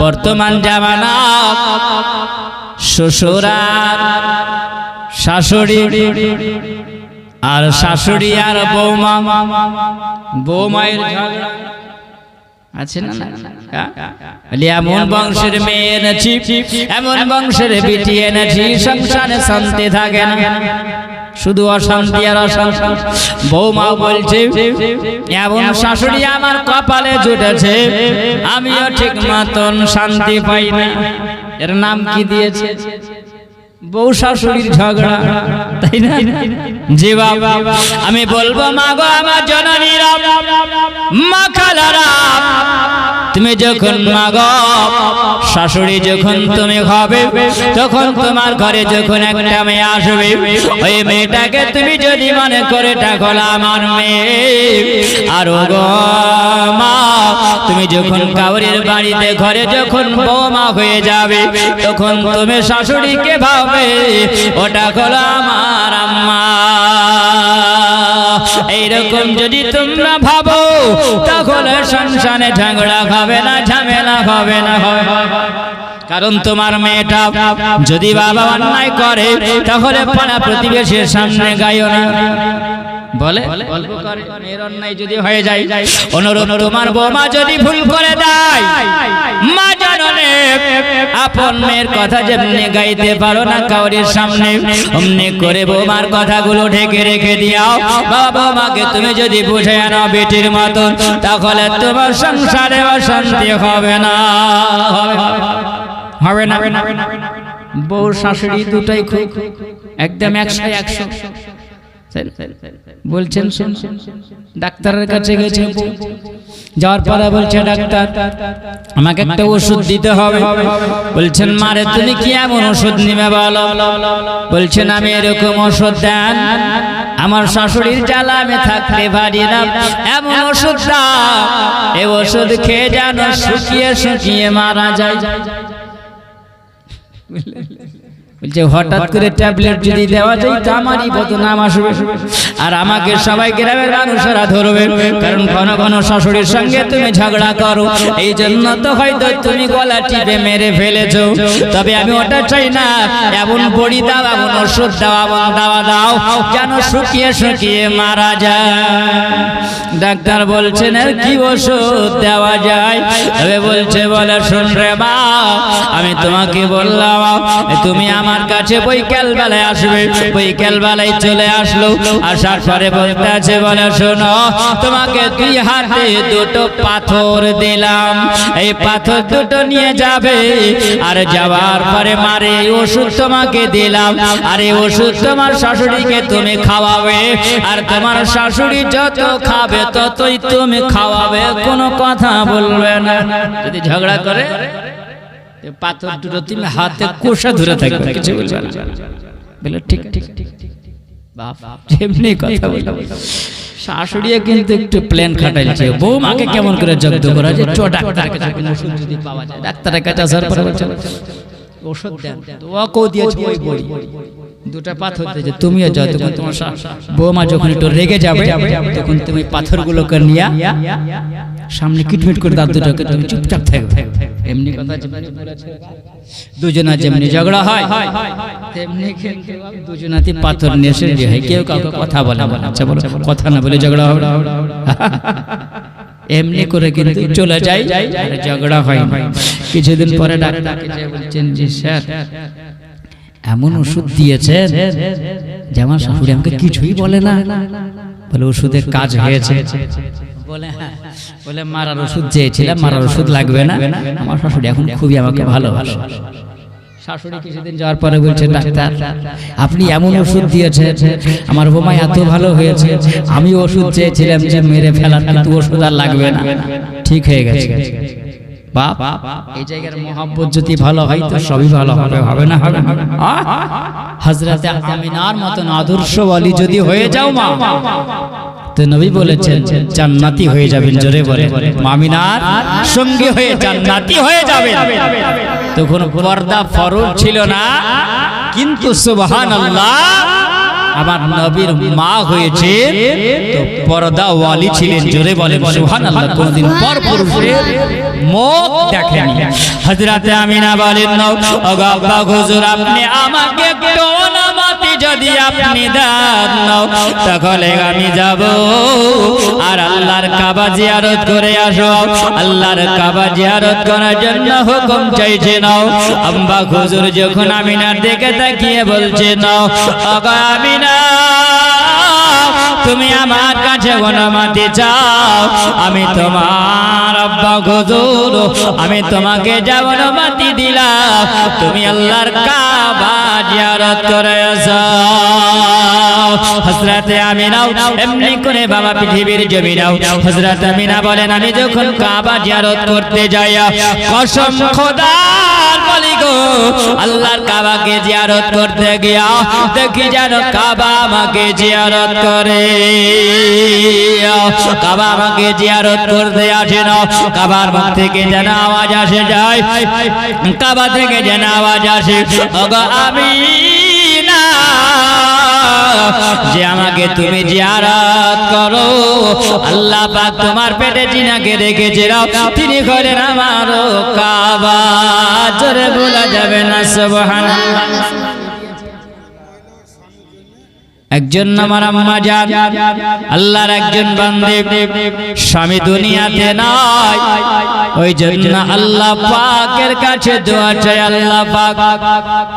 বর্তমান জামানা শ্বশুরার শাশুড়ি আর শাশুড়ি আর বৌমা বৌমায়ের ঝগড়া আছে না? এমন বংশের মেয়ে এনেছি, এমন বংশের বিটি এনেছি, সংসারে শান্তি থাকে না, শুধু অশান্তি আর অশান্তি। বৌমা বলছে এমন শাশুড়ি আমার কপালে জুটেছে, আমিও ঠিক মতন শান্তি পাই না। এর নাম কি দিয়েছে? বউ শাশুড়ির ঝগড়া, তাই না? জি বাবা, আমি বলবো মা গো আমার জননীরা, মা খালারা, তুমি যখন মা গো শাশুড়ি যখন তুমি হবে, তখন তোমার ঘরে যখন একটা মেয়ে আসবে, ওই মেয়েটাকে তুমি যদি মনে করে ডাকো আমার মেয়ে, আর গো মা তুমি যখন কাউরির বাড়িতে ঘরে যখন বৌমা হয়ে যাবে, তখন তুমি শাশুড়িকে ভাবে ওটা হলো আমার আম্মা। এইরকম যদি তোমরা ভাবো, তাহলে সংসারে ঝগড়া হবে না, ঝামেলা হবে না। কারণ তোমার মেয়েটা যদি বাবা অন্যায় করে, তাহলে পাড়া প্রতিবেশীর সামনে গাইও না, বলে অল্প করে মেয়ের অন্যায় যদি হয়ে যায়। অনুরোধ, তোমার বৌমা যদি ভুল করে দেয়, মা জাননে আপন মেয়ের কথা যেমনি গাইতে পারো না কাউরির সামনে, অমনি করে বৌমার কথাগুলো ঢেকে রেখে দিও। বাবা বৌমাকে তুমি যদি বুঝে আনো বেটির মতন, তাহলে তোমার সংসারে অশান্তি হবে না, হবে না। বউ শাশুড়ি দুটাই খুব একদম 100 বলছেন। ডাক্তারের কাছে গেছে, যাওয়ার পরে বলছে ডাক্তার আমাকে একটা ওষুধ দিতে হবে। বলছেন মারে তুমি কি এমন ওষুধ নিবে বলো? বলছেন আমি এরকম ওষুধ দেন, আমার শাশুড়ির জ্বালা আমি থাকতে পারি না, এমন ওষুধ দাও, এই ওষুধ খেয়ে যেন শুকিয়ে শুকিয়ে মারা যায়। বলছে হঠাৎ করে ট্যাবলেট যদি দেওয়া যায় তো আমারই বদনাম আসবে, আর আমাকে সবাই গ্রামের মানুষেরা ধরবে, কারণ ঘন ঘন শাশুড়ির সঙ্গে তুমি ঝগড়া করো, এই জন্য তো হয়তো তুমি গলা টিপে মেরে ফেলেছো। তবে আমি ওটা চাই না, এমন বড়ি দাও, এমন ওষুধ দাও, এমন দাওয়া দাও যেন শুকিয়ে শুকিয়ে মারা যায়। ডাক্তার বলছেন আর কি ওষুধ দেওয়া যায়? তবে বলছে বলে শুন রে মা, আমি তোমাকে বললাম তুমি আমার কাছে বৈকাল বেলায় আসবে। বৈকাল বেলায় চলে আসলো, আসার পরে বলতে আছে বলে শোনো তোমাকে 2 হাতে 2টো পাথর দিলাম, এই পাথর দুটো নিয়ে যাবে, আর যাওয়ার পরে মারে এই ওষুধ তোমাকে দিলাম, আর এই ওষুধ তোমার শাশুড়িকে তুমি খাওয়াবে, আর তোমার শাশুড়ি যত খাবে ততই তুমি খাওয়াবে, কোনো কথা বলবে না। যদি ঝগড়া করে পাথর দুটো তুমি হাতে কোষা ধরে থাকবে, কিছু বলবে না। বলে ঠিক ঠিক বাপ যেমনি কথা বলে। শাশুড়িও কিন্তু একটু প্ল্যান খাটাইছে, বৌমাকে কেমন করে জব্দ করা যায়, চ ডাক্তার কাছে ওষুধ যদি পাওয়া যায়। ডাক্তারের কাছে আসার পরে বলছে ওষুধ দেন, তো ও কো দিয়েছে ওই বড়ি 2টা পাথর দিয়েছে, তুমিও যাও। তখন তোমার বৌমা যখন একটু রেগে যাবে, তখন তুমি পাথরগুলোকে নিয়ে সামনে কিটমিট করে দাঁত দুটোকে তুমি চুপচাপ থাকবে। এমনি কথা দুজনা যেমনি ঝগড়া হয় তেমনি দুজনাতে পাথর নিয়ে এসে হয়, কেউ কাউকে কথা বলে না। আচ্ছা বলো, কথা না বলে ঝগড়া হবে, এমনি করে কিন্তু চলে যায়, ঝগড়া হয়। কিছুদিন পরে ডাক্তারকে বলছেন জি স্যার এমন ওষুধ দিয়েছে যে আমার শাশুড়ি আমাকে কিছুই বলে না। বলে ওষুধের কাজ হয়েছে? বলে হ্যাঁ। বলে মারার ওষুধ চেয়েছিলাম, মারার ওষুধ লাগবে না, আমার শাশুড়ি এখন খুবই আমাকে ভালোবাসে। শাশুড়ি কিছুদিন যাওয়ার পরে বলছে ডাক্তার আপনি এমন ওষুধ দিয়েছেন, আমার বৌমা এত ভালো হয়েছে, আমি ওষুধ চেয়েছিলাম যে মেরে ফেলার, কিন্তু ওষুধ আর লাগবে না, ঠিক হয়ে গেছে। বাপ এই জায়গার মোহাব্বত যদি ভালো হয় তো সবই ভালো হবে, হবে না? হবে না। হযরতে আমিনার মতন আদর্শ ওয়ালি যদি হয়ে যাও মা, তো নবী বলেছেন জান্নাতি হয়ে যাবেন। জোরে বলে আমিনার সঙ্গী হয়ে জান্নাতি হয়ে যাবেন। তখন পর্দা ফরজ ছিল না, কিন্তু সুবহানাল্লাহ আমার নবীর মা হয়েছে তো পর্দাওয়ালি ছিলেন। জোরে বলেন সুবহানাল্লাহ। কোনদিন পর পুরুষের মুখ দেখেনি। হযরতে আমিনা বলেন, ওগো আব্বা হুজুর, আপনি আমাকে একটু অনুমতি যদি আপনি দেন তাহলে আমি যাব আর আল্লাহর কাবা জিয়ারত করে আসব। আল্লাহর কাবা জিয়ারত করার জন্য হুকুম চাইছে নাও। আব্বা হুজুর যখন আমিনার দিকে তাকিয়ে বলছে, নাও ওগো আমিনা, তুমি আমার কাছে অনুমতি চাও, আমি তোমার আব্বা হুজুর, আমি তোমাকে যা অনুমতি দিলাম তুমি আল্লাহর কাবা জিয়ারত করে আসো। হযরতে আমিনা এমনি করে বাবা পৃথিবীর জমিনাও হযরত আমিনা বলেন, আমি যখন কাবা জিয়ারত করতে যাই, কসম খোদার বলি গো, আল্লাহর কাবাকে জিয়ারত করতে গিয়া দেখি যেন কাবা আমাকে জিয়ারত করে। কাবা আমাকে জিয়ারত করতে আসে না, কাবার মুখ থেকে যেন আওয়াজ আসে যায়, কাবা থেকে যেন আওয়াজ আসে, ওগো আমিনা, যে আমাকে তুমি জিয়ারত করো, আল্লাহ পাক তোমার পেটে জিনাকে রেখেছে, তিনি করেন আমার কাবা। জোরে বলা যাবে না সুবহানাল্লাহ। একজন আমার আম্মা জান, আল্লাহর একজন বান্দে, স্বামী দুনিয়াতে নাই, ওই জন্য আল্লাহ পাকের কাছে দোয়া চাই, আল্লাহ পাক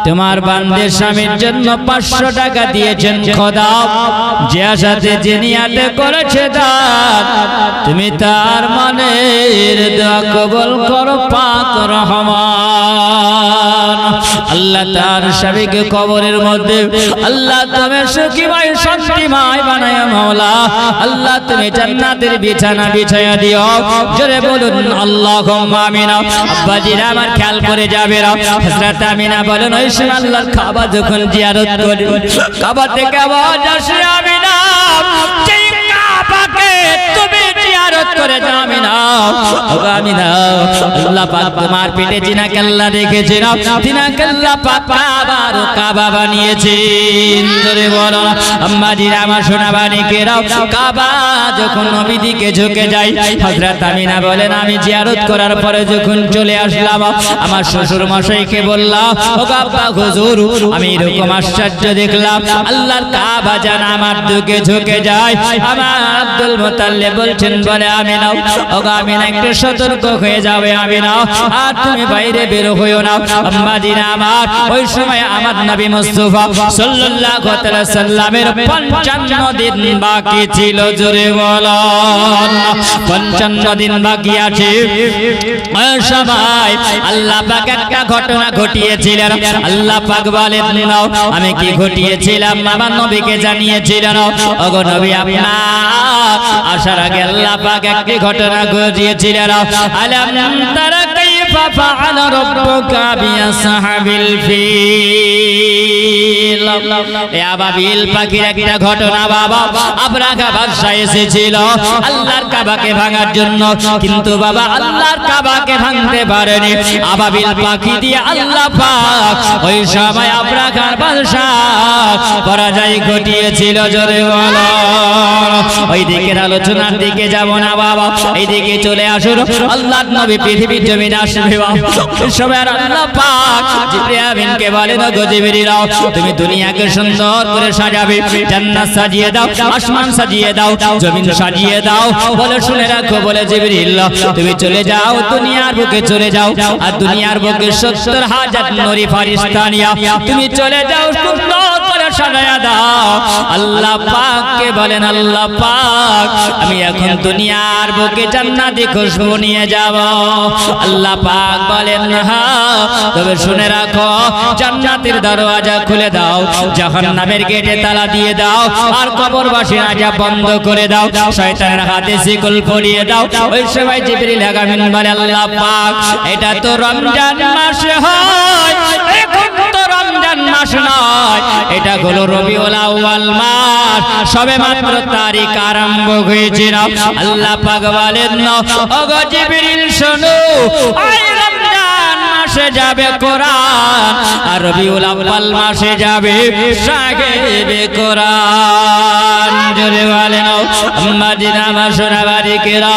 তোমার বান্দের স্বামীর জন্য 500 টাকা দিয়েছেন, খোদা যে আশাতে যে নিয়াতে করেছে দান, তুমি তার মনের দোয়া কবুল করো পাক রহমান। আল্লাহ তার স্বামীকে কবরের মধ্যে আল্লাহ তুমি সুখীময় শান্তিময় বানায় মাওলা। আল্লাহ তুমি জান্নাতের বিছানা বিছায়া দিও। জোরে বলুন আল্লাহুম্মা আমিন। আব্বাজিরা আমার খেয়াল করে যাবে। হযরত আমিনা বলেন, ওই সময় আল্লাহর কাবা যখন জিয়ারত করি, কাবা থেকে আওয়াজ আসে, আমিনা, যেই কাবাকে তুমি জিয়ারত করে যাও আমিনা, ওগো আমিনা, আল্লাহ পাক তোমার পেটে জিনাকে আল্লাহ রেখেছেন, জিনাকে আল্লাহ পাক কাবার কাবা বানিয়েছেন। জোরে বলো আম্মাজিরা আমার সোনা বানিকেরাও, কাবা যখন নবী দিকে ঝুঁকে যায়, হযরত আমিনা বলেন, আমি জিয়ারত করার পরে যখন চলে আসলাম, আমার শ্বশুর মশাইকে বললাম, ওগো আব্বা হুজুর, আমি এরকম আশ্চর্য দেখলাম, আল্লাহর কাবা যেন আমার দিকে ঝুঁকে যায়। আমার আব্দুল মুতাল্লিব বলছেন, বলে আমিনা, ওগো আমিনা, একটু সতর্ক হয়ে যাবে আমিনা, আর তুমি বাইরে বের হইও না। আম্মাজিরা আমার, ওই সময় আমার নবী মুস্তাফা সাল্লাল্লাহু আলাইহি ওয়াসাল্লামের 55 দিন বাকি ছিল। জোরে বলো 55 দিন বাকি আছে। ওই সময় আল্লাহ পাক একটা ঘটনা ঘটিয়েছিলেন। আল্লাহ পাক বলেন, নাও আমি কি ঘটিয়েছিলাম আমার নবীকে জানিয়েছিলেন। ওগো নবী, আপনার আসার আগে আল্লাহ পাক একটি ঘটনা ঘটিয়েছিলেন। আলাম তারা কাইফা ফাআলা রাব্বুকা বিআসহাবিল ফিল। এ আবাবিল পাখির একটা ঘটনা বাবা, আবরাহা বাদশা এসেছিল আল্লাহর কাবাকে ভাঙার জন্য, কিন্তু বাবা আল্লাহর কাবাকে ভাঙতে পারেনি। আবাবিল পাখি দিয়ে আল্লাহ পাক ওই সময় আবরাহার বাদশা পরাজয় ঘটিয়েছিল। জোরে বলো। ওই দিকের আলোচনার দিকে যাব না বাবা, এই দিকে চলে আসুন। আল্লাহর নবী পৃথিবীর জমিনে আসবে বাবা। সবাই আল্লাহ পাক জিবরিল আমিনকে বলেন, গো জিবরিল, তুমি দুনিয়াকে সুন্দর করে সাজাবে, জান্নাত সাজিয়ে দাও, আসমান সাজিয়ে দাও, জমিন সাজিয়ে দাও। বলে শুনে রাখো, বলে জিবরিল, তুমি চলে যাও দুনিয়ার বুকে, চলে যাও, আর দুনিয়ার বুকে 70,000 নূরি ফেরেশতা নিয়া তুমি চলে যাও, সুন্দর করে সাজায়া দাও। আল্লাহ পাককে বলেন, আল্লাহ পাক, আমি এখন দুনিয়ার বুকে জান্নাতি খুশবু নিয়ে যাব। আল্লাহ পাক বলেন, হ্যাঁ, তবে শুনে রাখো, জান্নাতের দরওয়াজা খুলে দাও, জাহান্নামের গেটে তালা দিয়ে দাও, আর কবরবাসীর আযাব বন্ধ করে দাও, শয়তানের হাতে শিকল পরিয়ে দাও। ওই সময় জিবরিল আমিন বলে, আল্লাহ পাক, এটা তো রমজান মাসে হয়, এখন তো রমজান মাস নয়, এটা হলো রবিউল আউয়াল মাস, সবে মাত্র তারিখ আরম্ভ হয়েছে। আল্লাহ পাক বলেন, ওগো জিবরিল শোনো, এই রমজান মাসে যাবে কোরআন, আর রবিউল আউয়াল মাসে যাবে সাহেবে কোরআন। জোরে বলেন আম্মাজিনা আমার সোনাবাড়িকেরা,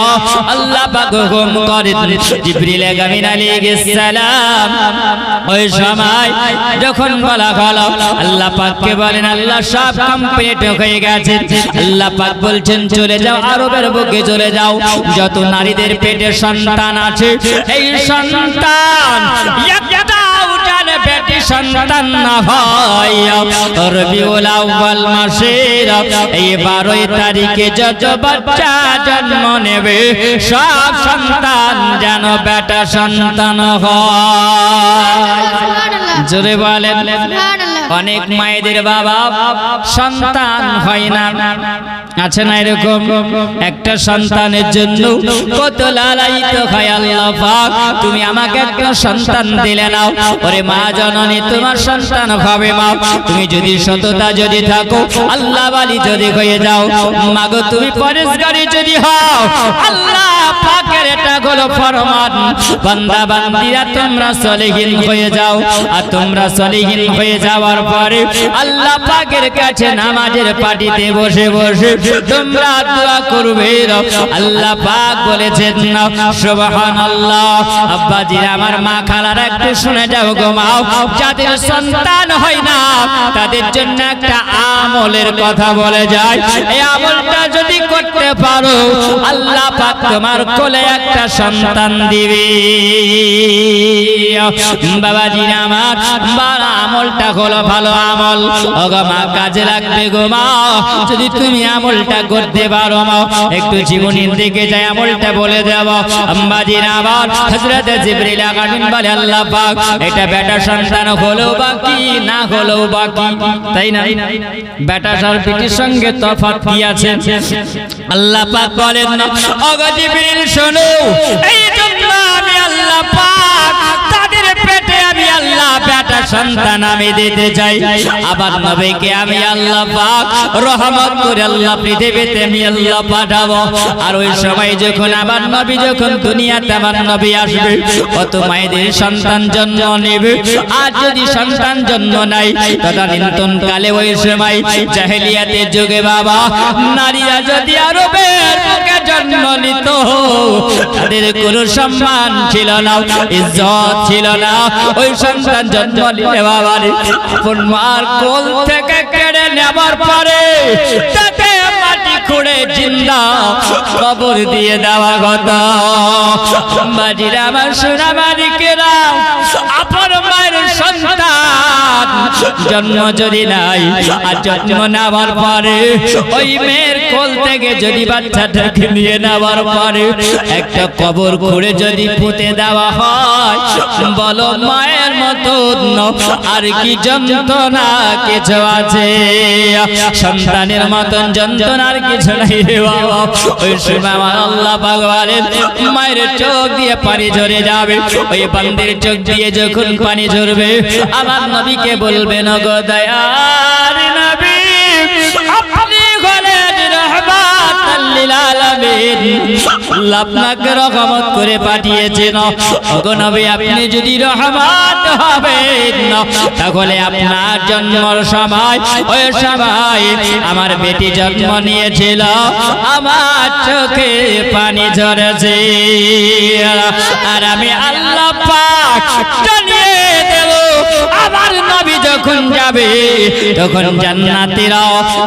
আল্লাহ পাক হুকুম করেন জিবরিল আমিন আলাইহিস সালাম ওই সময় যখন বলা হলো আল্লাহ পাককে বলেন আল্লাহ সব কমপ্লিট হয়ে গেছে। আল্লাহ পাক বলছেন চলে যাও আরবের বুকে চলে যাও, যত নারীদের পেটে সন্তান আছে এই সন্তান একটাও যেন বেটি সন্তান না হয়। রবিউল আউয়াল মাসের এই 12 তারিখে যত বাচ্চা জন্ম নেবে সব সন্তান যেন বেটা সন্তান হয়। জোরে বলেন। অনেক মায়েদের বাবা সন্তান হয় না, আছে না এরকম? একটা সন্তানের জন্য কত লালায়িত হয় আল্লাহ পাক, তুমি আমাকে একটা সন্তান দিলে নাও। ওরে মা জননী তোমার সন্তান হবে মা, তুমি যদি সততা যদি থাকো, আল্লাহ ওয়ালি যদি হয়ে যাও, মাগো তুমি পরেশগারী যদি হও, আল্লাহ পাকের এটা হলো ফরমান বান্দা বান্দিরা তোমরা সলিহিন হয়ে যাও। আর তোমরা সলিহিন হয়ে যাওয়ার পরে আল্লাহ পাকের কাছে নামাজের পাটিতে বসে বসে তোমরা দোয়া করবে। আল্লাহ পাক বলেছেন সুবহানাল্লাহ। আব্বাজিরা আমার মা খালারা একটু শুনে যাও গো মা, যাদের সন্তান হয় না তাদের জন্য একটা আমলের কথা বলে যায়। এই আমলটা যদি করতে পারো আল্লাহ পাক তোমার কোলে একটা সন্তান দিবে। বাবাজিরা আমার বড় আমলটা হলো ভালো আমল, ওগো মা কাজে লাগবে গো মা যদি তুমি আমলটা করতে পারো। মা একটু জীবনের দিকে যায় আমলটা বলে দেব। আম্মাজিরা আবার হযরত জিবরিল আমিন বলে আল্লাহ পাক এটা বেটা সন্তান হলেও বাকি না হলেও বাকি, তাই না? বেটা আর বেটির সঙ্গে তফাৎ কি আছে? আল্লাহ পাক বলেন না ওগো জিবরিল শোনো, এই জন্য আমি আল্লাহ পাক তাদের পেটে আমি আল্লাহ বেটা সন্তান আমি দিতে চাই। আবার নবীকে আমি আল্লাহ পাক রহমত করে আল্লাহ পৃথিবীতে আমি আল্লাহ পাঠাবো। আর ওই সময় যখন আবার নবী যখন দুনিয়াতে আমার নবী আসবে, কত মায়েদের সন্তান জন্ম নেবে। আর যদি সন্তান জন্ম নাই তদানীন্তন কালে ওই সময় জাহেলিয়াতের যুগে বাবা নারীরা যদি আরবের বুকে জন্ম নিত তাদের কোনো সম্মান ছিল না, ইজ্জত ছিল না। ওই সন্তান জন্ম নিলে বাবা আপন মার কোল থেকে কেড়ে নেবার পরে তাকে মাটি খুঁড়ে জিন্দা কবর দিয়ে দেওয়া কথা। বাজিরা আমার সোনামানিকেরা, আপন মায়ের সন্তান জন্ম যদি নাই আর জন্ম নেওয়ার পরে ওই মেয়ের কোল থেকে যদি বাচ্চাটাকে নিয়ে নেওয়ার পরে একটা কবর খুঁড়ে যদি পুঁতে দেওয়া হয়, বলো মায়ের মতো আর কি যন্ত্রণা কিছু আছে? সন্তানের মতন যন্ত্রণার কিছু নাই রে বাবা। ওই সময় আমার আল্লাহ পাক বলেন মায়ের চোখ দিয়ে পানি ঝরে যাবে। ওই বান্দির চোখ দিয়ে যখন পানি ঝরবে আমার নবীকে বলবেন গো দয়ার নবী আপনি হলেন রাহমাতাল লিল আলামিন, আল্লাহ আপনাকে রহমত করে পাঠিয়েছেন। ওগো নবী আপনি যদি রহমত হবেন তাহলে আপনার জন্মের সময় ওই সময় আমার বেটি জন্ম নিয়েছিল, আমার চোখে পানি ঝরেছে। আর আমি আল্লাহ পাক জানিয়ে দেব আমার নবী যখন যাবে তখন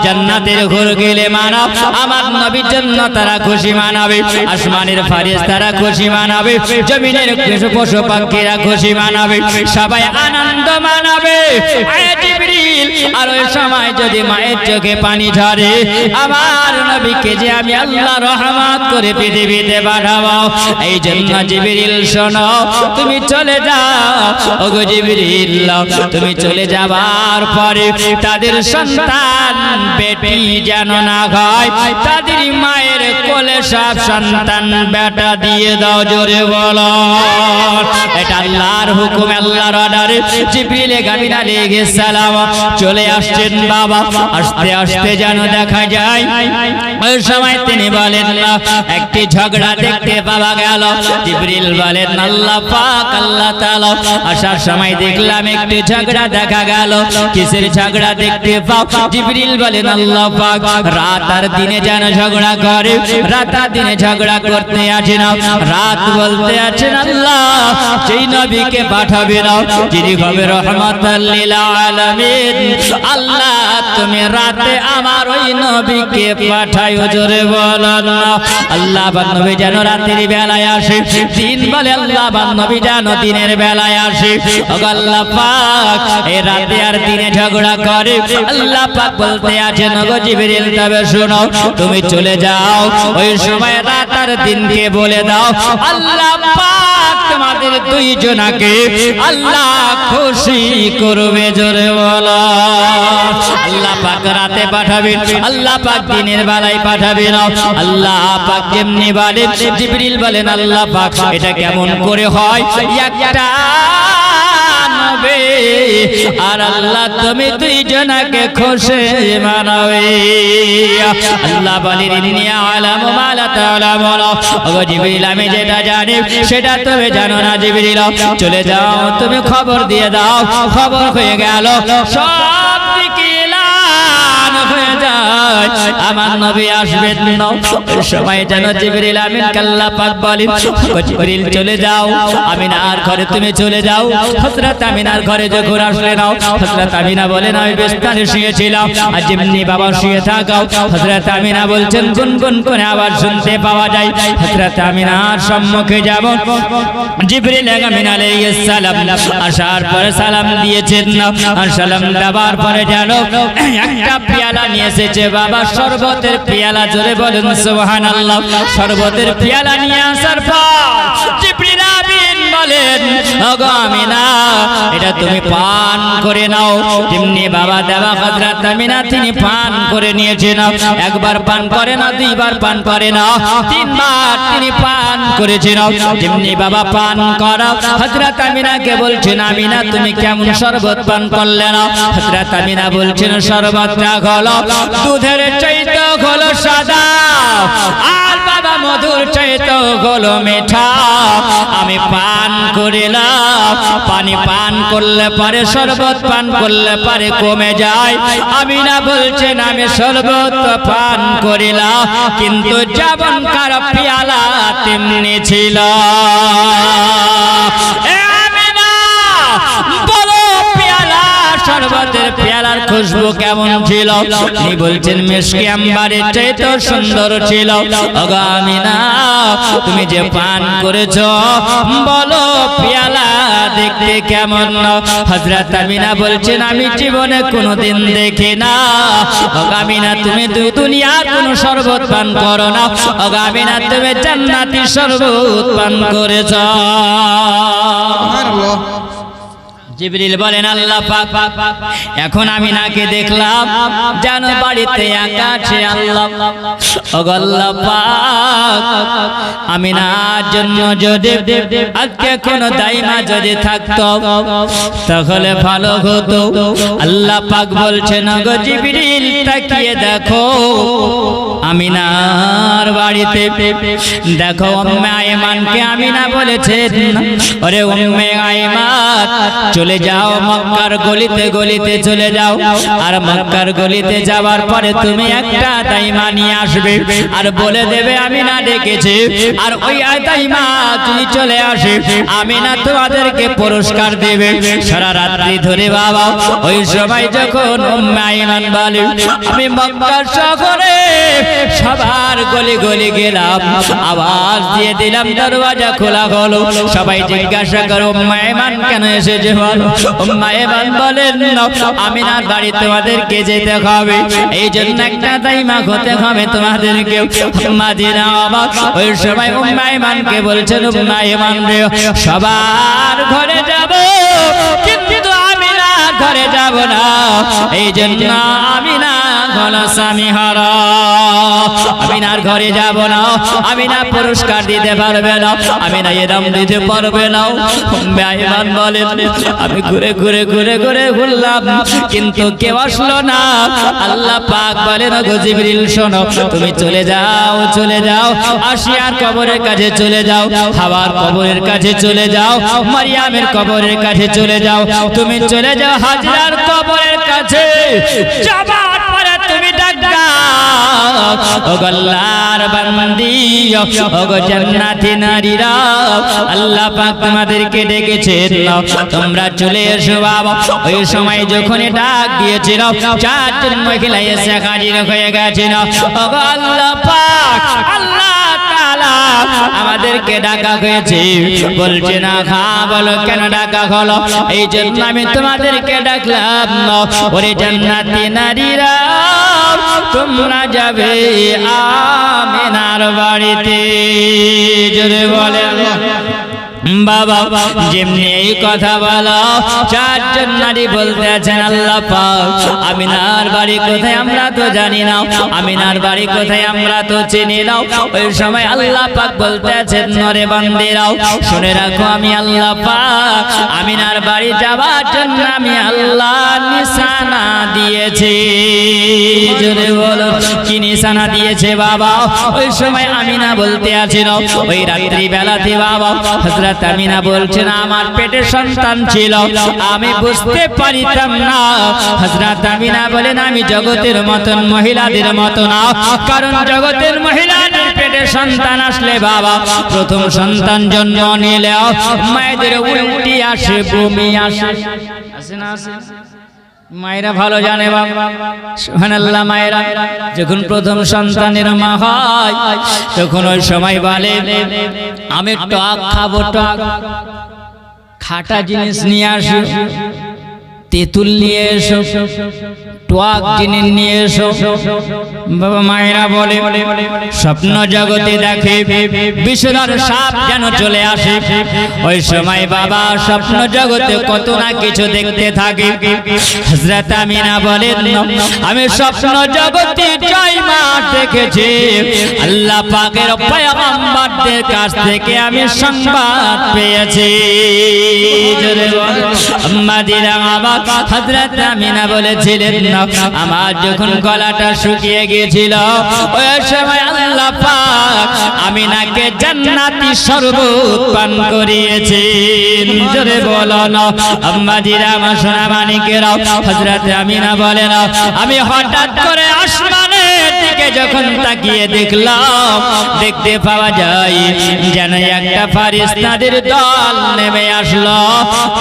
জান্নাতের ঘর গেলে মানব আমার নবীর জন্য তারা খুশি মানাবে, আসমানের ফেরেশতারা খুশি মানাবে, জমিনের পশু পাখিরা খুশি মানাবে, সবাই আনন্দ মানাবে। জিবরিল আর ওই সময় যদি মায়ের চোখে পানি ঝরে আমার নবীকে যে আমি আল্লাহ রহমত করে পৃথিবীতে পাঠাবো। এই জন্য জিবরিল শোনো, তুমি চলে যাও ওগো জিবরিল, তুমি চলে যাবার পরে তাদের সন্তান বেটি যেন না হয়, তাদের মায়ের কোলে সব সন্তান বেটা দিয়ে দাও, জোরে বলো। এটা আল্লাহর হুকুম, আল্লাহর অর্ডারে জিবরিল আমিন আলাইহিস সালাম চলে আসছেন বাবা। আস্তে আস্তে যেন দেখা যায় ওই সময় তিনি বলেন না, একটি ঝগড়া দেখতে পাওয়া গেল। জিবরিল বলেন আল্লাহ পাক আল্লাহ তাআলা আসার সময় দেখলাম একটি ঝগড়া দেখা গেল। কিসের ঝগড়া দেখতে পাও? জিবরিল বলেন আল্লাহ পাক রাত আর দিনে যেন ঝগড়া করে, রাত আর দিনে ঝগড়া করতে আছে না। রাত বলতে আছেন আল্লাহ যেই নবীকে পাঠাবে না, যিনি হবে রহমাতাল লিল আলামিন, আল্লাহ তুমি রাতে আমার ওই নবীকে পাঠাইও, জোরে বলো না। আল্লাহ পাক নবী যেন রাতের বেলায় আসে, দিন বলে আল্লাহ পাক নবী যেন দিনের বেলায় আসে। আল্লাহ পাক এই রাতে আর দিনে ঝগড়া করে। আল্লাহ পাক বলতে আছেন গো জিবরিল তবে শোনো, তুমি চলে যাও ওই সময় রাত আর দিনকে বলে দাও আল্লাহ পাক তোমাদের দুইজনাকে আল্লাহ খুশি করবে, জোরে বলো। আল্লাহ পাক রাতে পাঠাবেন, আল্লাহ পাক দিনের বেলায় পাঠাবেন। আল্লাহ পাক যেমনি বলেন, জিবরিল বলেন আল্লাহ পাক এটা কেমন করে হয়? একটা নবী আর আল্লাহ তুমি দুইজনাকে খুশি মানাবে। আল্লাহ বলেন ইন্নী আ'লামু মা লা তা'লামুন। ওগো জিবরিল আমি যেটা জানি সেটা তুমি জানো না। জিবরিল চলে যাও, তুমি খবর দিয়ে দাও। খবর হয়ে গেল, সব দিকে এলান হয়ে যায় আমার নবী আসবেন না। ওই সময় যেন জিবরিল আমিন আল্লাহ পাক বলেন জিবরিল চলে যাও, আমিনার ঘরে তুমি চলে যাও। হযরত আমিনার ঘরে যখন আসলেন, হযরত আমিনা বলেন আমি বিছানায় শুয়েছিলাম, আর যেমনি বাবা শুয়ে থাকাও হযরত আমিনা বলছেন গুনগুন করে আওয়াজ শুনতে পাওয়া যায়। হযরত আমিনার সম্মুখে যাব, জিবরিল আমিন আলাইহিস সালাম আসার পরে সালাম দিয়েছেন। আর সালাম দেওয়ার পরে যেন একটা পেয়ালা নিয়ে এসেছে বাবা, শরবতের পেয়ালা, জোরে বলেন সুবহানাল্লাহ। শরবতের পেয়ালা নিয়ে আসার পর জিবরিল আমিন বলেন ওগো আমিনা এটা তুমি পান করে নাও। তেমনি বাবা দেওয়া হযরত আমিনা তিনি পান করে নিয়েছেন। একবার পান করে না, দুইবার পান করে না, তিনবার তিনি পান করেছেন। তেমনি বাবা পান করা হযরত আমিনাকে বলছেন আমিনা তুমি কেমন শরবত পান করলে না? হযরত আমিনা বলছেন শরবতটা হলো দুধের চাইতে হলো সাদা, আর বাবা মধুর চাইতে হলো মিঠা। আমি পান করিলাম, পানি পান করলে পরে শরবত পান করলে পরে কমে যায়। আমিনা বলছেন আমি শরবত পান করিলাম, কিন্তু যেমন কার পেয়ালা তেমনি ছিল। শরবতের পেয়ালার খুশবু কেমন ছিল? তিনি বলছেন মিশকে আম্বারের চাইতে সুন্দর ছিল। ওগো আমিনা তুমি যে পান করেছো বলো পেয়ালা দেখতে কেমন? হযরত আমিনা বলছেন আমি জীবনে কোনোদিন দেখি না। ওগো আমিনা তুমি দুনিয়ার কোনো শরবত পান করো না। ওগো আমিনা তুমি জান্নাতি শরবত পান করেছো। সুবহানাল্লাহ। জিবরিল বলেন আল্লাহ পাক এখন আমিনাকে দেখলাম যেন বাড়িতে একা আছে। আল্লাহ ওগো আল্লাহ পাক আমিনার জন্য যদি আজকে কোনো দাইমা যদি থাকতো তাহলে ভালো হতো। আল্লাহ পাক বলছেন ওগো জিবরিল তাকিয়ে দেখো আমিনার বাড়িতে, দেখো উম্মে আয়মানকে আমিনা বলেছেন ওরে উম্মে আয়মান চলে যাও মক্কার গলিতে গলিতে চলে যাও, আর মক্কার গলিতে যাওয়ার পরে তুমি একটা দাইমা নিয়ে আসবে আর বলে দেবে আমিনা ডেকেছে, আর ওই দাইমা যদি চলে আসে আমিনা তোমাদেরকে পুরস্কার দেবে সারা রাত্রি ধরে। বাবা ওই সময় যখন উম্মে আয়মান বলে আমি মক্কা শহরে সবার গলি গলি গেলাম, আওয়াজ দিয়ে দিলাম দরওয়াজা খোলা হলো। সবাই জিজ্ঞাসা করে উম্মে আয়মান কেন এসেছে? উম্মে আয়মান বলেন আমিনার বাড়ি তোমাদেরকে যেতে হবে, এই জন্য একটা দাইমা হতে হবে তোমাদেরকে। মাদিনা অবাক। ওই সময় উম্মে আয়মানকে বলছেন উম্মে আয়মান রে সবার ঘরে যাব কিন্তু আমিনার ঘরে যাব যাব না, এই জন্য আমিনা হলো স্বামী হারা। আমিনার ঘরে যাব না, আমিনা পুরস্কার দিতে পারবে না, আমিনা এরম দিতে পারবে না। বেঈমান বলেন আমি ঘুরে ঘুরে ঘুরে ঘুরে ঘুরলাম কিন্তু কেউ আসলো না। আল্লাহ পাক বলেন গো জিবরিল শোনো, তুমি চলে যাও, চলে যাও আসিয়ার কবরের কাছে চলে যাও, হাওয়ার কবরের কাছে চলে যাও, মারিয়ামের কবরের কাছে চলে যাও, তুমি চলে যাও হাজরার কবরের কাছে। যাবার পরে তুমি ডাক দাও, ও আল্লাহর বান্দি, ও গো জান্নাতি নারীরা, আল্লাহ পাক তোমাদেরকে ডেকেছেন, তোমরা চলে এসো বাবা। ওই সময় যখন ডাক দিয়েছিল চারজন মহিলা এসে হাজির হয়ে গেছিল। ও গো আল্লাহ পাক, আল্লাহ তাআলা আমাদেরকে ডাকা হয়েছে, বলছে না খা, বলো কেন ডাকা হলো? এই জন্য আমি তোমাদেরকে ডাকলাম, ওরে জান্নাতি নারীরা তোমরা যাবে আমিনার বাড়িতে। জোরে বলে বাবা। যেমনি এই কথা বলো, চারজন নারী বলতে আছেন আল্লাহ পাক আমিনার বাড়ি কোথায় আমরা তো জানি না, আমিনার বাড়ি কোথায় আমরা তো চিনি না। ওই সময় আল্লাহ পাক বলতে আছেন নরে বান্দিরাও শুনে রাখো, আমি আল্লাহ পাক আমিনার বাড়ি যাওয়ার জন্য আমি আল্লাহ নিশানা দিয়েছি। জোরে বলো কি নিশানা দিয়েছে বাবা? ওই সময় আমিনা বলতে আছেন ওই রাত্রি বেলাতে বাবা হযরত আমিনা বলছেন আমার পেটে সন্তান ছিল, আমি বুঝতে পারিতাম না। হযরত আমিনা বলেন আমি জগতের মতন মহিলাদের মতো না, কারণ জগতের মহিলাদের পেটে সন্তান আসলে বাবা প্রথম সন্তান জন্ম নিলে মায়েদের উল্টি আসে, বমি আসে, আসে না আসে? মায়েরা ভালো জানে বাবা, সুবহানাল্লাহ। মায়েরা যখন প্রথম সন্তানের মা হয় তখন ওই সময় বলে আমি টক খাবো, টক খাটা জিনিস নিয়ে আসো, তেঁতুল নিয়ে এসো, টক জিনিস নিয়ে এসো। বাবা মায়েরা বলে স্বপ্ন জগতে দেখে বিষধর সাপ যেন চলে আসে। ওই সময় বাবা স্বপ্ন জগতে কত না কিছু দেখতে থাকে। হযরত আমিনা বলেন আমি স্বপ্ন জগতে জয় মাস দেখেছি, আল্লাহ পাকের পয়গম্বরদের কাছ থেকে আমি সংবাদ পেয়েছি। আম্মা দিরা বাবা হযরত আমিনা বলেছিলেন আমার যখন গলাটা শুকিয়ে গিয়েছিল ওই সময় আল্লাহ পাক আমিনাকে জান্নাতি শরবত পান করিয়েছেন। জোরে বলো না আম্মা জিরা আমার সোনা মানিকেরা। হযরত আমিনা বলেন আমি হঠাৎ করে আসমানের দিকে যখন তাকিয়ে দেখলাম, দেখতে পাওয়া যায় যেন একটা ফেরেশতাদের দল নেমে আসলো,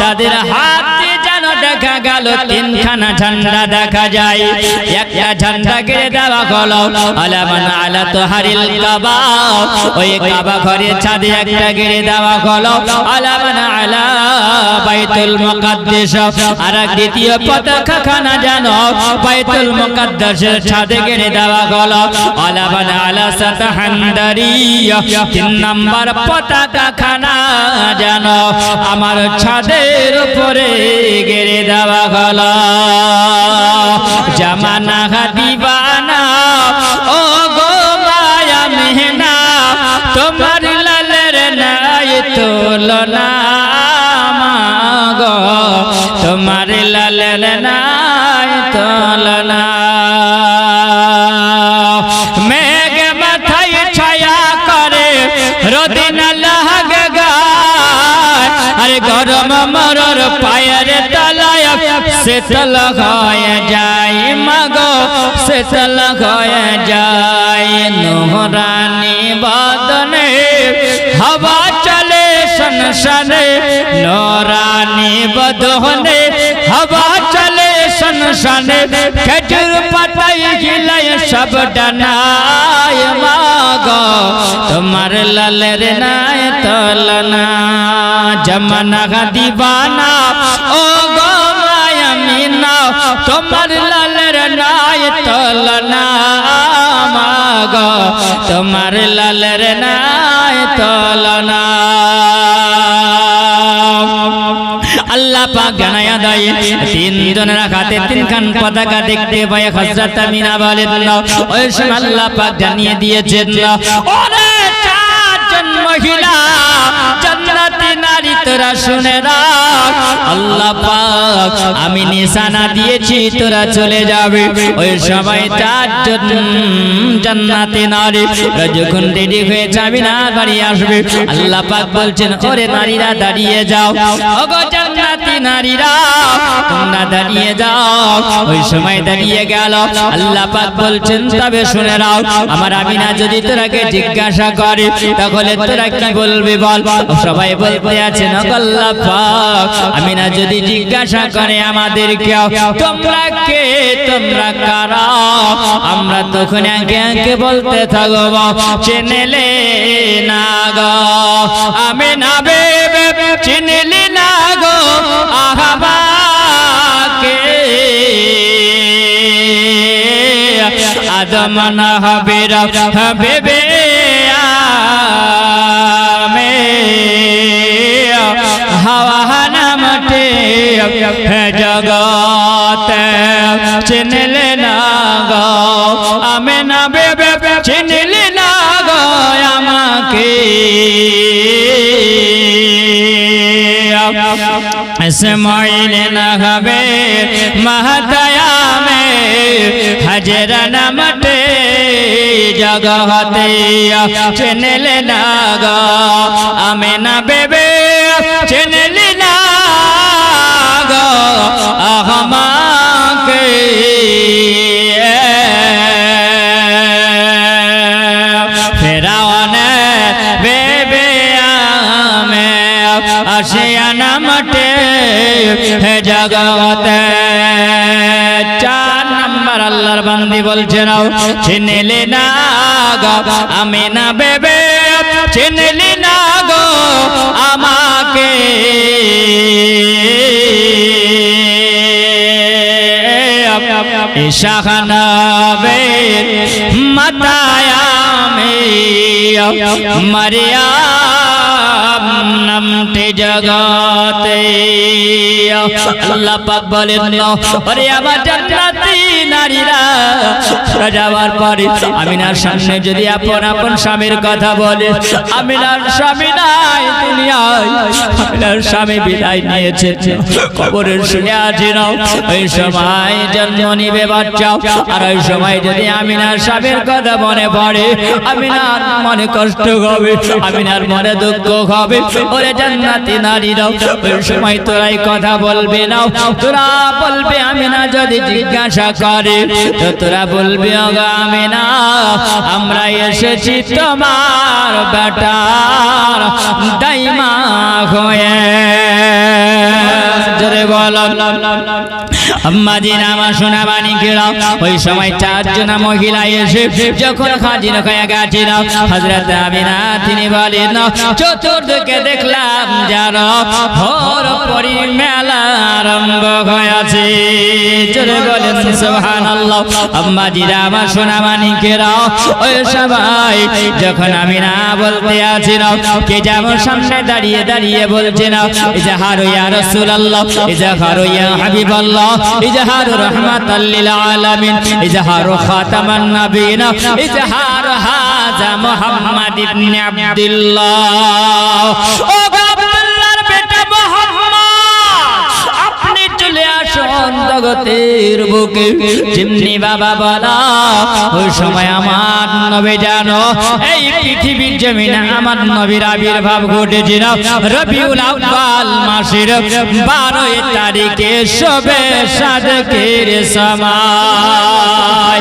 তাদের হাতে যেন দেখা গেল তিনখানা ঝান্ডা দেখা যায়। একটা ঝান্ডা গেড়ে দেওয়া হলো আলামান আলা তোহারিল কাবা, ওই কাবা ঘরের ছাদে একটা গেড়ে দেওয়া হলো আলামান আলা বাইতুল মুকাদ্দাস। আর দ্বিতীয় পতাকা খানা জানো বাইতুল মুকাদ্দাসের ছাদে গেড়ে দেওয়া হলো আলামান আলা সাতাহান্দারিয়া। তিন নাম্বার পতাকা খানা জানো আমার ছাদের উপরে গেড়ে দেওয়া হলো। জামানা দিবানা ও গো মায়া মেহনা, তোমার লালের নাই তুলনা মাগো, তোমার লালের নাই তুলনা। মেঘ মাথায় ছায়া করে রোদিন লাগে গায়, আরে গরম মরর পায়ের তলায় শীতল হয়ে যায় মাগো, শীতল হয়ে যায়। নোহরানি বদনে হাওয়া চলে শনশনে, নোরানি বদনে হাওয়া চলে শনশনে, খেজুর পাতায় হিলায় সব ডানায় মাগো, তোমার লালের নাই তুলনা। জামানা দিবানা ও গো মায়া মিনা, তোমার লালের নাই তুলনা মাগো, তোমার লালের নাই তুলনা। আল্লাহ পাক জানায়া দেয় তিনজনের হাতে তিনখান পতাকা দেখতে পায় হযরত আমিনা বলেন ওই সময় আল্লাহ পাক জানিয়ে দিয়েছেন ওরে চারজন মহিলা জান্নাতি নারী তোরা শুনে রাখ আল্লাহ পাক আমি নিশানা দিয়েছি তোরা চলে যাবে ওই সবাই চারজন জান্নাতি নারী যখন রেডি হয়ে যাবে না বাড়ি আসবে আল্লাহ পাক বলছেন ওরে নারীরা দাঁড়িয়ে যাও ওগো জান্নাতি নারীরা তোমরা দাঁড়িয়ে যাও ওই সময় দাঁড়িয়ে গেল আল্লাহ পাক বলছেন তবে শুনে নাও আমার আমিনা যদি তোরাকে জিজ্ঞাসা করে তাহলে তোরা কি বলবি বল সবাই বলতে আছেন আল্লাহ পাক আমিনা যদি জিজ্ঞাসা করে আমাদেরকে তোমরা কে তোমরা কারা আমরা তখন একে একে বলতে থাকব চিনলে না গো আমিনা বেবে চিনলে না গো আহাবাকে আদম না হবে বেবে হাওয়া নামতে জগতে চিনলে না গো আমিনা বেবে চিনলে না গো আমাকে ইসমাইল না হবে মাহদায়া মে হাজরা নামতে জগতে চিনলে না গো আমিনা বেবে চিনলে না গো আমাকে ফেরাউন বেবে আমে আসিয়া নামতে জগতে চার নম্বর আল্লাহর বান্দি বলছেন চিনলে না গো আমিনা বেবে চিনলে না গো আমাকে শাহনাবে মাতায়া মে মারিয়াম নামতে জগতে আল্লাহ পাক বলেন ওরে আমার জান্নাতি নারীরা যাওয়ার পরে আমিনার সামনে যদি আপন আপন স্বামীর কথা বলে আমিনার স্বামী নাই দুনিয়ায় আমিনার স্বামী বিদায় নিয়েছে কবরের শুনে আছে না ওই সময় জন্ম নিবে বাচ্চা আর ওই সময় যদি আমিনার স্বামীর কথা মনে পড়ে আমিনার মনে কষ্ট হবে আমিনার মনে দুঃখ হবে ওরে জান্নাতি নারীরা ওই সময় তোরাই কথা বলবে না তোরা বলবে আমিনা যদি জিজ্ঞাসা করে তো তোরা বলবি ওগো আমিনা আমরা এসেছি তোমার বেটার দাইমা হয়ে জোরে বলো আম্মা জিন আমার সোনা বাণী কেরা ওই সময় চারজন মহিলা এসে যখন হাজির হয়ে গেছিল হযরত আমিনা তিনি বলেন চতুর্দিকে দেখলাম যারা ভোর পরিমেলা আরম্ভ হয়েছে জোরে বলেন সুবহানাল্লাহ আম্মা জিরা আমার সোনা বাণী কেরা ওই সবাই যখন আমিনা বলতে আছিল কে যেমন সামনে দাঁড়িয়ে দাঁড়িয়ে বলছেন ইজহারু ইয়া রাসূলুল্লাহ ইজহারু ইয়া হাবিবাল্লাহ ইজহারু রাহমাতাল লিল আলামিন ইজহারু খাতামান নবিয়িনা ইজহারু হাযা মুহাম্মদ ইবনে আব্দুল্লাহ ও আব্দুল্লাহর বেটা মুহাম্মদ আপনি চলে আসুন জগতের বুকে যেমনি বাবা বলা ওই সময় আমার নবী জানো এই পৃথিবীর জমিনে আমার নবীর আবির্ভাব ঘটেছিল রবিউল আউয়াল মাসের 12 তারিখে শবে সাদকের সময়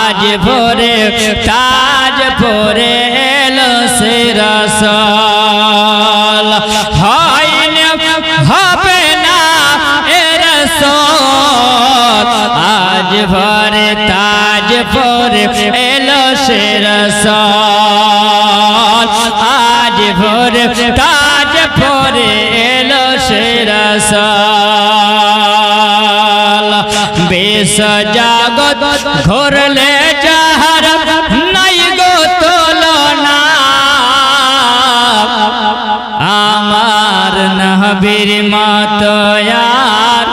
আজ ভোরে তাজ ভোরে এলো সে রাসূল হয়নি হবে না এ রাসূল আজ ভোরে তাজ ভোরে এলো সে রাসূল আজ ভোরে তাজ ভোরে এলো সে রাসূল বেশ জগৎ ঘুরলে যাহার নাই গো তুলনা আমার না নবীর মতো আর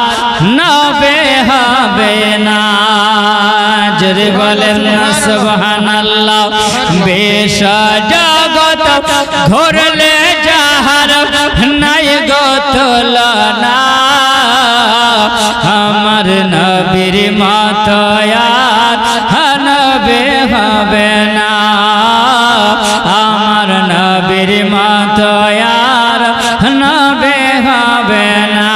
নবে হবে না। জোরে বলেন না সুবহানাল্লাহ। বেশ জগৎ ঘুরলে যাহার নাই গো তুলনা, আমার নবীর মতো আর নবে হবে না, আমার নবীর মতো আর নবে হবে না,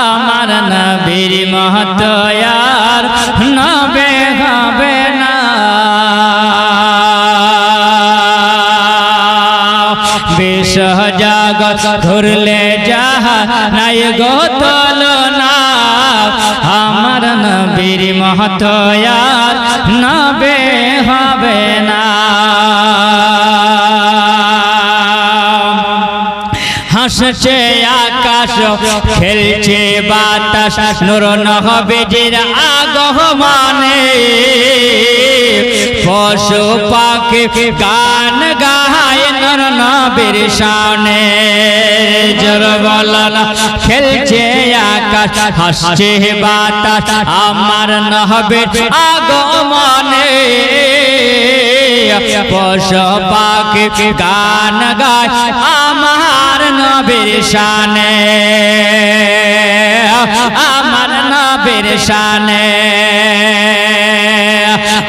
আমার নবীর মতো আর নবে হবে না। বিশ জগৎ ঘুরলে যাহা নাই গো তুলনা, আমার নবীর মতো আর নবে হবে না। হাসছে আকাশ খেলছে বাতাস নূর নবীর আগমনে, পশু পাখি গান গায় নূর নবীর শানে। জোরে বলেন খেলছে আকাশ হাসছে বাতাস আমার নবীর আগমনে, পশু পাখি গান গায় আমার নবীর শানে, আমার নবীর শানে।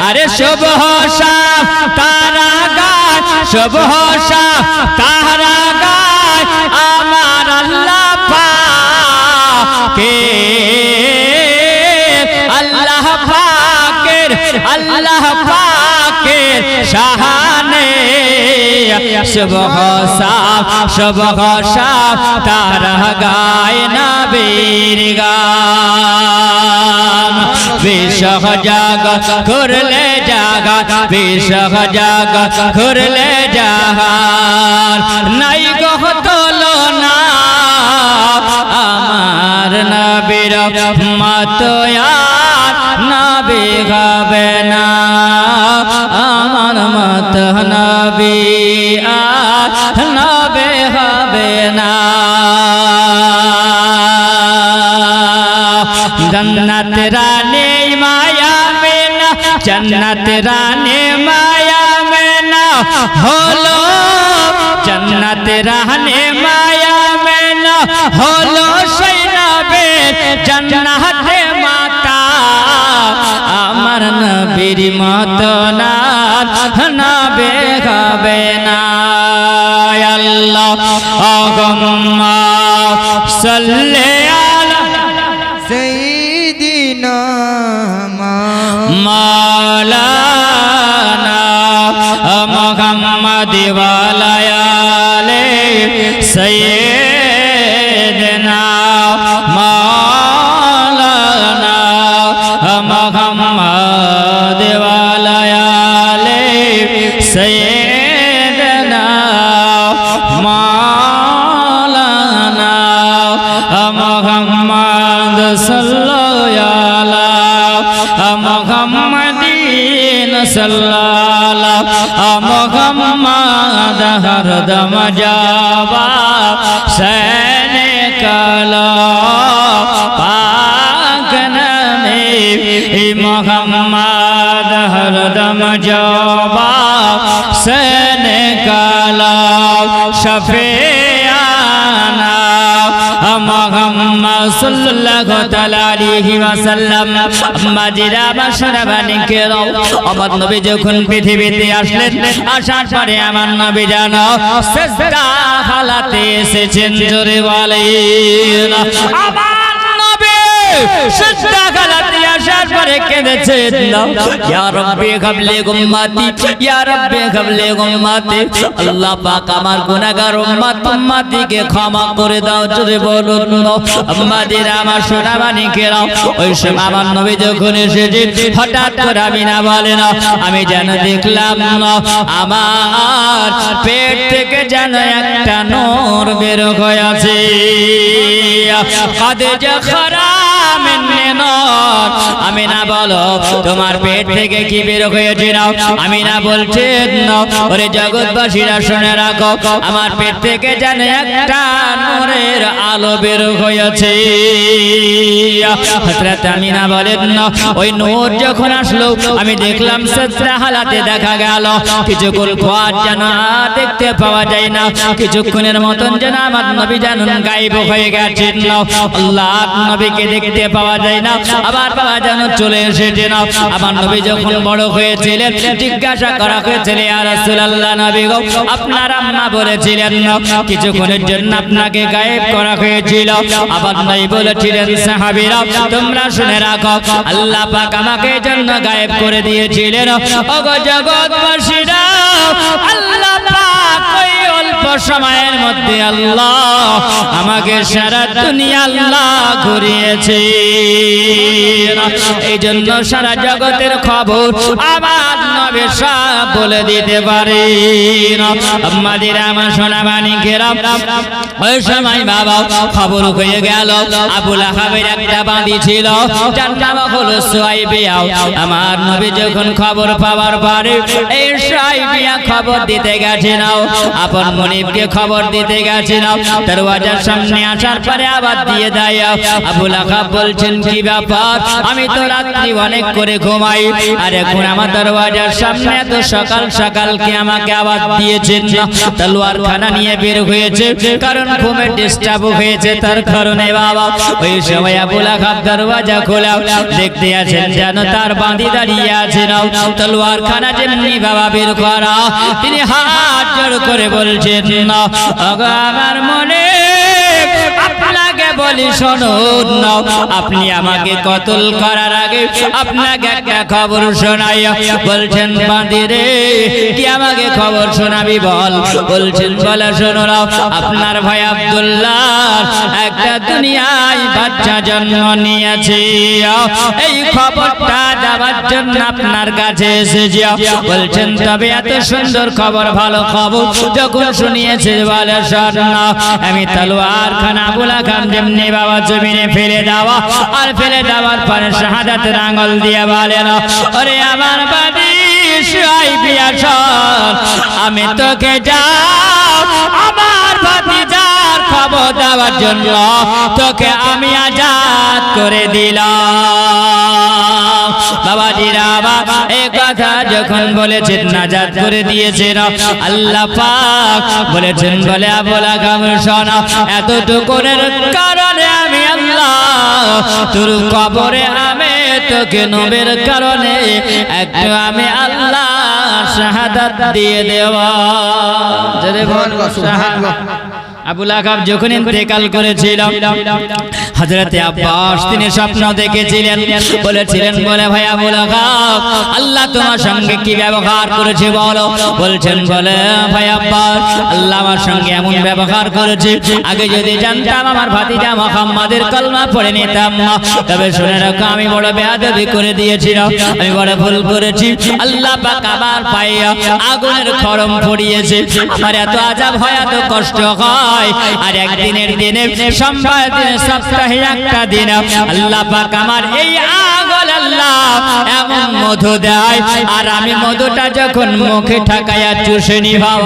আরে শুভ শাম তারা গায়, শুভ শাম তারা গায় আমার আল্লাহ পাকের, আল্লাহ পাকের, আল্লাহ পাকের শানে। শুভ শাম, শুভ শাম তারা গায় নবীর গান। বিশ জগৎ ঘুরলে জাগাত, বিশ জগৎ ঘুরলে জাহার নাই গো তুলনা, আমার নবীর মতো আর নবী হবে না, আমার মতো নবী আর নবী হবে না। जन्नत रानी माया में ना, जन्नत रानी माया में ना होलो, जन्नत रानी माया में ना होलो सैनाबे जन्नत माता, আমার নবীর মতো না নবে হবে না। আল্লাহুম্মা সাল্লি আলা سيدنا مولانا محمد وعلى آله سيدنا مولانا محمد وعلى آله سيدنا مولانا محمد صلى على محمدين صلى على محمد हरदम जावा सैन कला पाक नबी محمد हरदम जावा सैन कला शफियाना मोहम्मद सल्लल्लाहु ताआला अलैहि ওয়াসাল্লাম। মাজিরা বাশরাবানি কেরাও, আমার নবী যখন পৃথিবীতে আসলেন, আসার পরে আমার নবী জানো সিজদা হালাতে এসেছেন। জোরে বলেন আমার নবী সিজদা হালাতে আসার পরে কেঁদেছেন, ইয়া রাব্বি হাবলি উম্মতি, ইয়া রাব্বি হাবলি উম্মতি, আল্লাহ পাক আমার গুনাহগার উম্মতিকে ক্ষমা করে দাও। জোরে বলুন আমাদের আমার সোনাবানি কেরাও। ওই সময় আমার নবী যখন এসেছে, হঠাৎ করে আমি না বলে না, আমি যেন দেখলাম আমার পেট থেকে যেন একটা নূর বের হয়ে আছে। খাদিজা খারাম নূর, আমি না বলো তোমার পেট থেকে কি বের হয়েছে নাও আমিনা বলছেন ওরে জগৎবাসীরা শুনে রাখো আমার পেট থেকে যেন একটা নূরের আলো বের হয়েছে হযরত আমিনা বলেন ওই নূর যখন আসলো আমি দেখলাম সেজদা হালাতে দেখা গেল কিছুক্ষণ পর যেন আর দেখতে পাওয়া যায় না কিছুক্ষণের মতন যেন আমার নবী যেন গায়েব হয়ে গেছেন আল্লাহ নবীকে দেখতে পাওয়া যায় না আবার বাবা যেন চলে এসেছেন আমার নবী যখন বড় হয়েছিলেন জিজ্ঞাসা করা হয়েছিল ইয়া রাসূলুল্লাহ নবী গো আপনার আম্মা বলেছিলেন কিছুক্ষণের জন্য আপনাকে গায়েব করা হয়েছিল আবার নবী বলেছিলেন সাহাবীরা তোমরা শুনে রাখো আল্লাহ পাক আমাকে জন্য গায়েব করে দিয়েছিলেন ওগো জগৎবাসীরা আল্লাহ পাক ওই অল্প সময়ের মধ্যে আল্লাহ আমাকে সারা দুনিয়া আল্লাহ ঘুরিয়েছে এই জন্য সারা জগতের খবর আমার নবী সব বলে দিতে পারে আমাদের আমার সোনা মানিকেরা ওই সময় বাবা খবর হয়ে গেল আবু লাহাবের একটা বাঁধি ছিল যার নাম হলো সুয়াইবিয়া আমার নবী যখন খবর পাওয়ার পরে এই সুয়াইবিয়া খবর দিতে গেছে নাও আপন মনিবকে খবর দিতে গেছে নাও দরওয়াজার সামনে আসার পরে আবার দিয়ে দেয় আবু লাহাব বলছেন কি ব্যাপার আমি তো রাত্রি অনেক করে ঘুমাই আর এখন আমার দরওয়াজার সামনে এত সকাল সকাল কি আমাকে আবার দিয়েছেন তলোয়ার খানা নিয়ে বের হয়েছে কারণ ঘুমে ডিস্টার্ব হয়েছে তার কারণে বাবা ওই সময় আবু লাহাব দরওয়াজা খোলা দেখতে আছেন যেন তার বাঁধি দাঁড়িয়ে আছে নাও তলোয়ার খানা যেমনি বাবা বের করা তিনি হাত জোড় করে বলছেন না আমার মনে আপনাকে বলি শুনুন আপনি আমাকে কতল করার আগে আপনাকে একটা খবর শোনাই বলছেন বাঁধি রে কি আমাকে খবর শোনাবি বল বলছেন বলে শোনো আপনার ভাই আব্দুল্লাহ একটা দুনিয়ায় বাচ্চা জন্ম নিয়েছে এই খবরটা দেওয়ার জন্য আপনার কাছে এসেছি বলছেন তবে এত সুন্দর খবর ভালো খবর যখন শুনিয়েছে বলে শোন আমি তলোয়ার খানা আবু লাহাব যেমনি বাবা জমিনে ফেলে দেওয়া আর ফেলে দেওয়ার পরে শাহাদাতের আঙ্গুল দিয়ে বলেন ওরে আমার বাড়ি সুয়াইবিয়া শোন আমি তোকে যাও আমার ভাতিজার খবর দেওয়ার জন্য তোকে আমি আজাদ করে দিলাম বাবাজিরা বাবা এই কথা যখন বলেছেন আজাদ করে দিয়েছেন আল্লাহ পাক বলেছেন বলে আবু লাহাব শোন এতটুকুনের কারণে আমি আল্লাহ তোর কবরে আমি তোকে নবীর কারণে একটু আমি আল্লাহ শাহাদাত দিয়ে দেওয়া জোরে বল সুবহানাল্লাহ আবু লাহাব যখন ইন্তেকাল করেছিল হযরত আব্বাস তিনি স্বপ্ন দেখেছিলেন বলেছিলেন বলে ভাই আবু লাহাব আল্লাহ তোমার সঙ্গে কি ব্যবহার করেছে বলো বলছেন বলে ভাই আব্বাস আল্লাহ আমার সঙ্গে এমন ব্যবহার করেছে আগে যদি জানতাম আমার ভাতিজা মুহাম্মাদের কলমা পড়ে নিতাম না তবে শুনে রাখো আমি বড় বেয়াদবি করে দিয়েছিলাম আমি বড় ভুল করেছি আল্লাহ পাক আমার পায়ে আগুনের খড়ম পড়িয়েছে আমার এত আযাব হয় এত কষ্ট হয় আর একদিনের দিনে সোমবার দিনে সপ্তাহে একটা দিন আল্লাহ পাক আমার এই আগুন আল্লাহ এমন মধু দেয় আর আমি মধুটা যখন মুখে ঠাকায়া চুষে নিভাও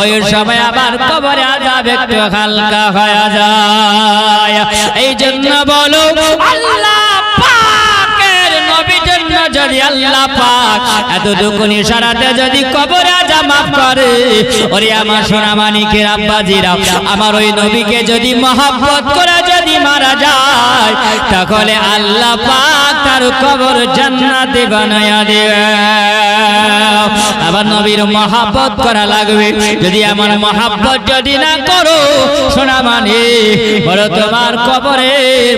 ওই সময় আবার কবরে আযাব একটু হালকা হয়ে যায় এই জন্য বলো আল্লাহ পাকের নবীর জন্য যদি আল্লাহ পাক এতটুকুনি ইশারাতে যদি কবরে আযাব মাফ করে ওরে আমার সোনা মানিকের আব্বাজিরা আমার ওই নবীকে যদি মহব্বত করে যদি মারা যায় তাহলে আল্লাহ পাক তার কবর জান্নাতে বানায়া দেবে আবার নবীর মহব্বত করা লাগবে যদি আমার মহব্বত যদি না করো সোনা মানিক বলো তোমার কবরে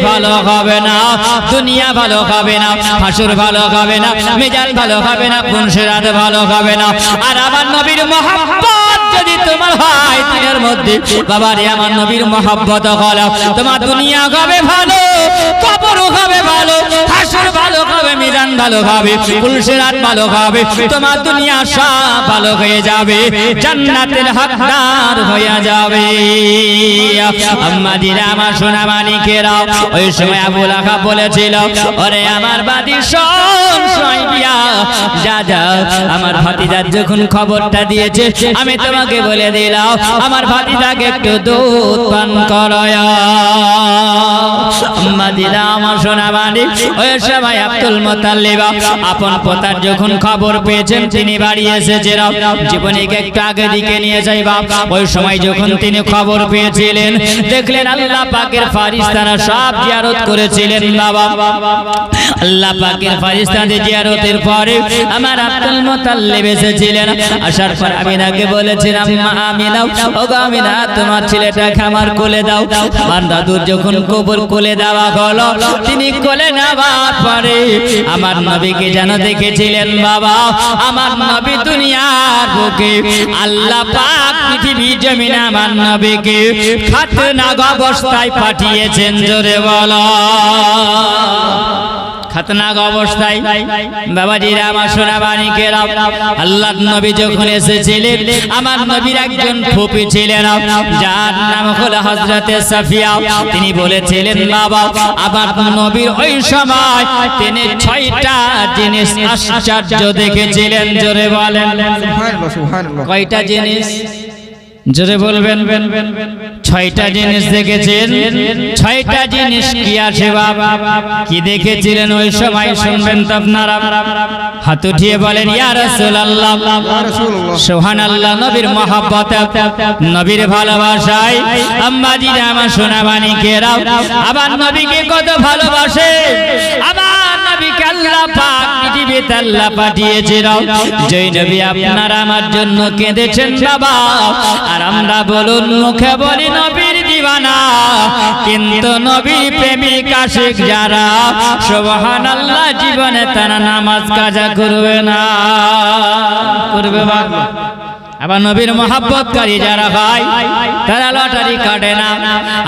ভালো হবে না দুনিয়া ভালো হবে না হাসর ভালো হবে না মিজান ভালো হবে না পুনসিরাত ভালো হবে না আর আমার নবীর মহব্বত যদি তোমার হয় দিনের মধ্যে বাবা রে আমার নবীর মহব্বত হলো তোমার দুনিয়া হবে ভালো কবরও হবে ভালো, হাসর ভালো হবে, মিজান ভালো হবে, পুলসিরাত ভালো হবে, তোমার দুনিয়া সব ভালো হয়ে যাবে, জান্নাতের হকদার হয়ে যাবে। আম্মা দিরা আমার সোনা মানিকেরা, ওই সময় আবু লাহাব বলেছিল, ওরে আমার বাদী শোন শুয়াইবিয়া, যা যা আমার ভাতিজার যখন খবরটা দিয়েছে আমি তোমাকে বলে দিলাম, আমার ভাতিজাকে একটু দুধ পান করায়। আম্মা দিরা আমার সোনা মানিক, ওই সময় আব্দুল মুত্তালিব আপন পোতার যখন খবর পেয়েছেন তিনি বাড়ি এসেছেন। জীবনীকে একটু আগে দিকে নিয়ে যাই বাবা। ওই সময় যখন তিনি খবর পেয়েছিলেন দেখলেন আল্লাহ পাকের ফেরেশতারা সব জিয়ারত করেছিলেন বাবা। আল্লাহ পাকের ফেরেশতাদের জিয়ারতের পরে আমার আব্দুল মুত্তালিব এসেছিলেন। আসার পর আমিনাকে বলেছেন, আম্মা আমিনা, ওগো আমিনা, তোমার ছেলেটাকে আমার কোলে দাও। আমার দাদুর যখন কবর কোলে দেওয়া হলো, তিনি কোলে নেওয়ার পরে আমার নবীকে যেন দেখেছিলেন বাবা। আমার নবী দুনিয়ার বুকে আল্লাহ পাক পৃথিবী জমিনে আমার নবীকে খাতনাগ অবস্থায় পাঠিয়েছেন, জোরে বলো খাতনাগ অবস্থায়। বাবাজিরা আমার সোনা মানিকেরা, আল্লাহর নবী যখন এসেছিলেন আমার নবীর একজন ফুপি ছিলেন যার নাম হলো হযরতে সাফিয়া। তিনি বলেছিলেন বাবা, আমার নবীর ওই সময় তিনি 6টা জিনিস আশ্চর্য দেখেছিলেন, জোরে বলেন সুবহানাল্লাহ সুবহানাল্লাহ। কয়টা জিনিস? জোরে বলবেন। 6টা জিনিস দেখেছেন। 6টা জিনিস কি আছে বাবা? কি দেখেছিলেন ওই সময় শুনবেন তো আপনারা। হাত উঠিয়ে বলেন ইয়া রাসূলুল্লাহ, সুবহানাল্লাহ। নবীর মহব্বত, নবীর ভালোবাসায় আম্মা জিরা আমার সোনা মানিকেরা আবার নবীকে কত ভালোবাসে। আবার নবীকে আল্লাহ পাক পৃথিবীতে আল্লাহ পাঠিয়েছেন, যেই নবী আপনারা আমার জন্য কেঁদেছেন বাবা। আর আমরা বলুন মুখে বলি নবীর দিওয়ানা, কিন্তু নবীর প্রেমিক আশিক যারা সুবহানাল্লাহ জীবনে তারা নামাজ কাজা করবে না, করবে বাবা। আবার নবীর মহব্বতকারী যারা হয় তারা লটারি কাটে না।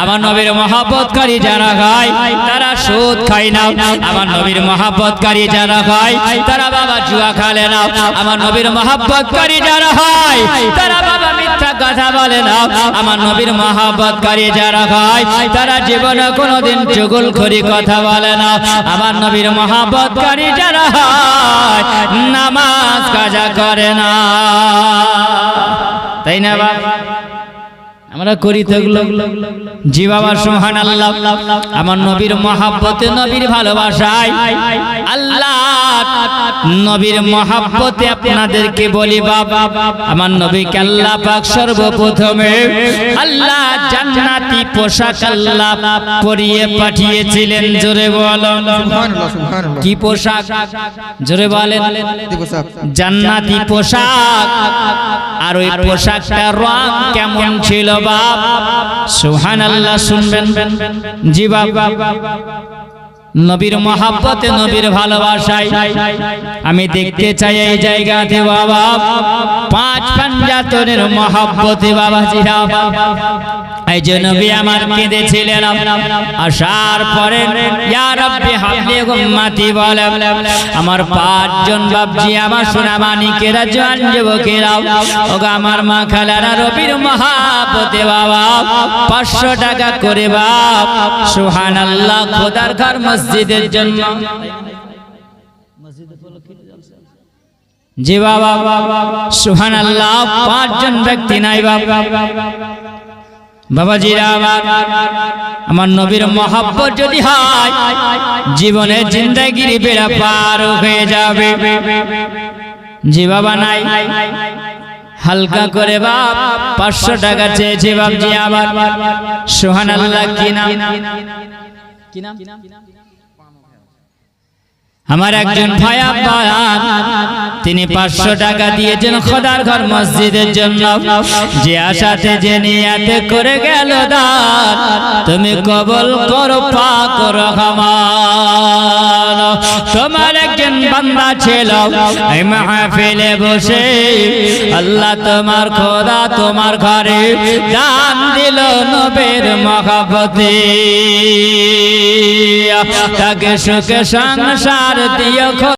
আমার নবীর মহব্বতকারী যারা হয় তারা সুদ খায় না। আমার নবীর মহব্বতকারী যারা হয় তারা বাবা জুয়া খেলে না। আমার নবীর মহব্বতকারী যারা হয় তারা বাবা মিথ্যা কথা বলে না। আমার নবীর মহব্বতকারী যারা হয় তারা জীবনে কোনোদিন চুগলখড়ি কথা বলে না। আমার নবীর মহব্বতকারী যারা হয় নামাজ কাজা করে না, তাই না বাবা? আমরা করি তো এগুলো। জি বাবা সুবহানাল্লাহ। আমার নবীর মহব্বতে, নবীর ভালোবাসায় আল্লাহ নবীর মহব্বতে আপনাদেরকে বলি বাবা, আমার নবীকে আল্লাহ পাক সর্বপ্রথমে আল্লাহ জান্নাতি পোশাক আল্লাহ পরিয়ে পাঠিয়েছিলেন, জোরে বলেন সুবহানাল্লাহ সুবহানাল্লাহ। কি পোশাক? জোরে বলেন জান্নাতি পোশাক। আর ওই পোশাকটার রং কেমন ছিল বাপ? সুবহানাল্লাহ। শুনবেন জি বাবা। নবীর মহব্বতে, নবীর ভালোবাসায় আমি দেখতে চাই এই জায়গাতে বাবা 5 পাঞ্জাতনের মহব্বতে বাবা জিরা। এই যে নবী আমার কেঁদেছিলেন, আসার পরে ইয়া রাব্বি হাবলি উম্মতি বলে আমার 5 জন বাপজি আমার সোনা মানিকেরা জওয়ান যুবকেরা, ওগো আমার মা খালারা, নবীর মহব্বতে বাবা 500 টাকা করে বাপ সুবহানাল্লাহ খোদার ঘর মসজিদের জন্য। জি বাবা সুবহানাল্লাহ। 5 জন ব্যক্তি নাই বাবা। বাবাজিরা আমার নবীর মহব্বত যদি হয় জীবনের জিন্দেগির বেড়া পার হয়ে যাবে। জি বাবা নাই, হালকা করে বাপ 500 টাকা চেয়েছে বাপজি আমার। সুবহানাল্লাহ। কি নাম? কি নাম? আমার একজন ভাই আব্বায়ান তিনি 500 টাকা দিয়েছেন খোদার ঘর মসজিদের জন্য, যে আশাতে যে নিয়াতে করে গেল দান, তুমি কবুল করো পাক রহমান। তোমার একজন বান্দা ছিল এই মাহফিলে বসে, আল্লাহ তোমার খোদা তোমার ঘরে দান দিল নবীর মহব্বতে, তাকে সুখে সংসার দিও।